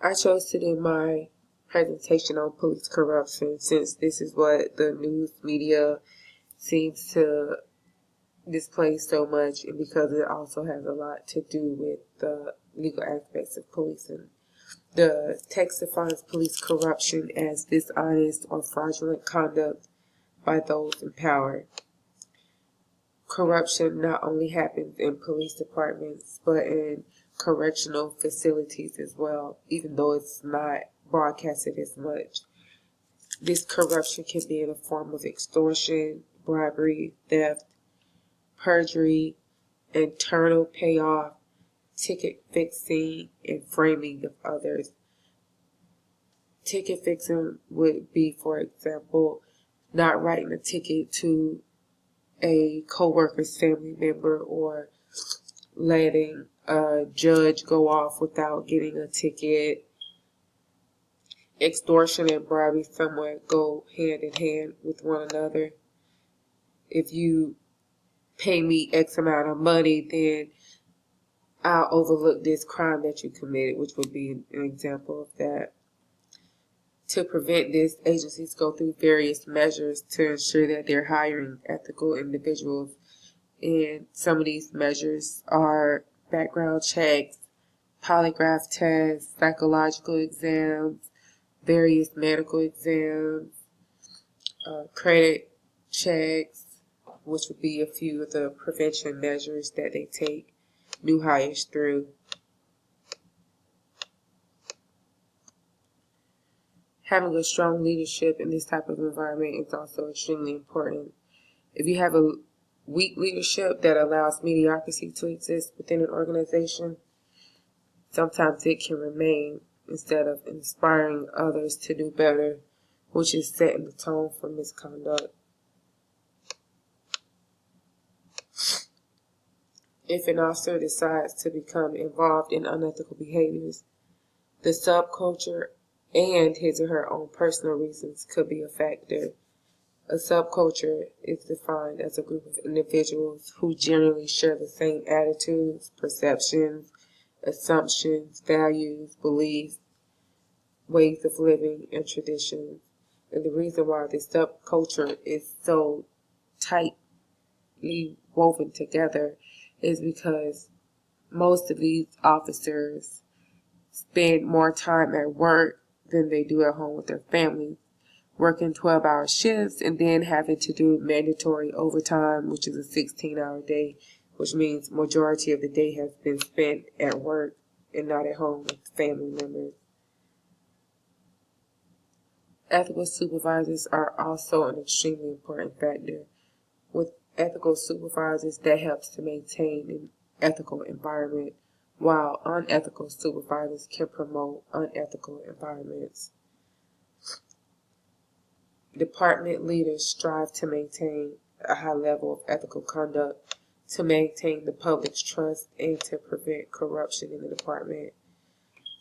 I chose to do my presentation on police corruption since this is what the news media seems to display so much, and because it also has a lot to do with the legal aspects of policing. The text defines police corruption as dishonest or fraudulent conduct by those in power. Corruption not only happens in police departments, but in correctional facilities as well, even though it's not broadcasted as much. This corruption can be in the form of extortion, bribery, theft, perjury, internal payoff, ticket fixing, and framing of others. Ticket fixing would be, for example, not writing a ticket to a co-worker's family member or letting a judge go off without getting a ticket. Extortion and bribery somewhat go hand in hand with one another. If you pay me X amount of money, then I'll overlook this crime that you committed, which would be an example of that. To prevent this, agencies go through various measures to ensure that they're hiring ethical individuals. And some of these measures are background checks, polygraph tests, psychological exams, various medical exams, credit checks, which would be a few of the prevention measures that they take new hires through. Having a strong leadership in this type of environment is also extremely important. If you have a weak leadership that allows mediocrity to exist within an organization, sometimes it can remain instead of inspiring others to do better, which is setting the tone for misconduct. If an officer decides to become involved in unethical behaviors, the subculture and his or her own personal reasons could be a factor. A subculture is defined as a group of individuals who generally share the same attitudes, perceptions, assumptions, values, beliefs, ways of living, and traditions. And the reason why this subculture is so tightly woven together is because most of these officers spend more time at work than they do at home with their families, working 12-hour shifts and then having to do mandatory overtime, which is a 16-hour day, which means majority of the day has been spent at work and not at home with family members. Ethical supervisors are also an extremely important factor. With ethical supervisors, that helps to maintain an ethical environment, while unethical supervisors can promote unethical environments. Department leaders strive to maintain a high level of ethical conduct, to maintain the public's trust, and to prevent corruption in the department.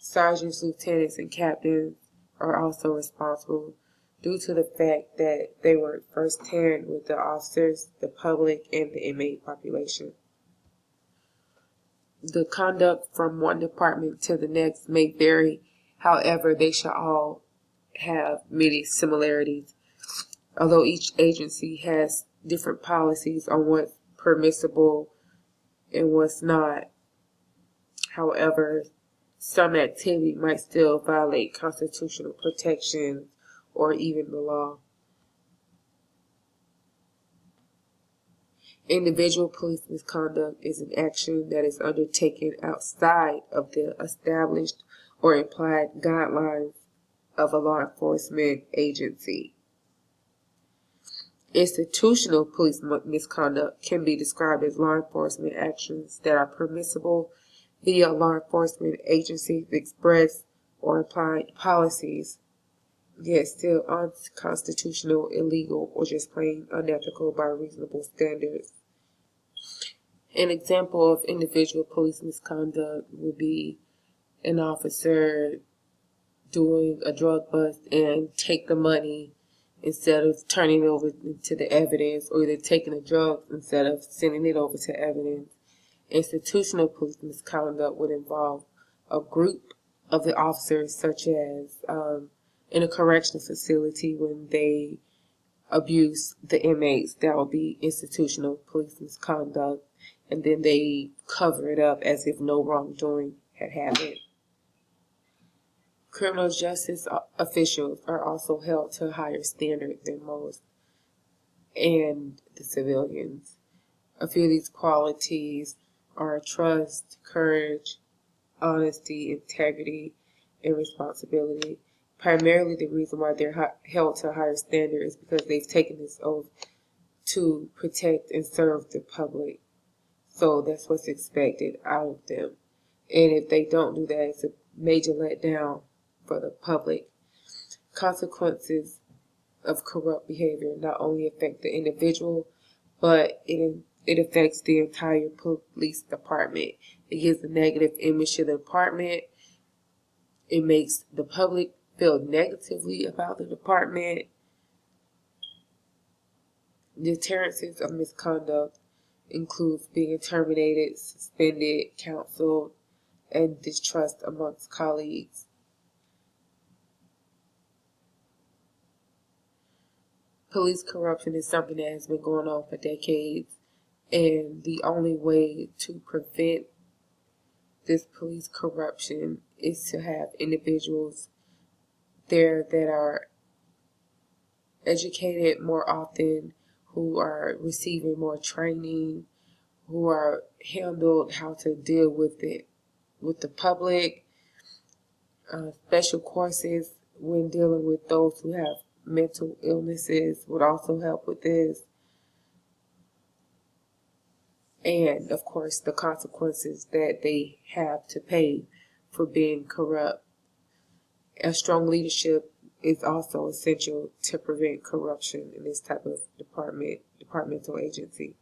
Sergeants, lieutenants, and captains are also responsible due to the fact that they work firsthand with the officers, the public, and the inmate population. The conduct from one department to the next may vary, however, they should all have many similarities. Although each agency has different policies on what's permissible and what's not, however, some activity might still violate constitutional protections or even the law. Individual police misconduct is an action that is undertaken outside of the established or implied guidelines of a law enforcement agency. Institutional police misconduct can be described as law enforcement actions that are permissible via law enforcement agencies' express or implied policies, yet still unconstitutional, illegal, or just plain unethical by reasonable standards. An example of individual police misconduct would be an officer doing a drug bust and take the money instead of turning it over to the evidence, or either taking the drugs instead of sending it over to evidence. Institutional police misconduct would involve a group of the officers, such as in a correctional facility when they abuse the inmates. That will be institutional police misconduct, and then they cover it up as if no wrongdoing had happened. Criminal justice officials are also held to a higher standard than most, and the civilians. A few of these qualities are trust, courage, honesty, integrity, and responsibility. Primarily, the reason why they're held to a higher standard is because they've taken this oath to protect and serve the public. So that's what's expected out of them. And if they don't do that, it's a major letdown for the public. Consequences of corrupt behavior not only affect the individual, but it affects the entire police department. It gives a negative image to the department. It makes the public feel negatively about the department. Deterrences of misconduct includes being terminated, suspended, counseled, and distrust amongst colleagues. Police corruption is something that has been going on for decades, and the only way to prevent this police corruption is to have individuals there that are educated more often, who are receiving more training, who are handled how to deal with it, with the public, special courses when dealing with those who have mental illnesses would also help with this. And, of course, the consequences that they have to pay for being corrupt. A strong leadership is also essential to prevent corruption in this type of departmental agency.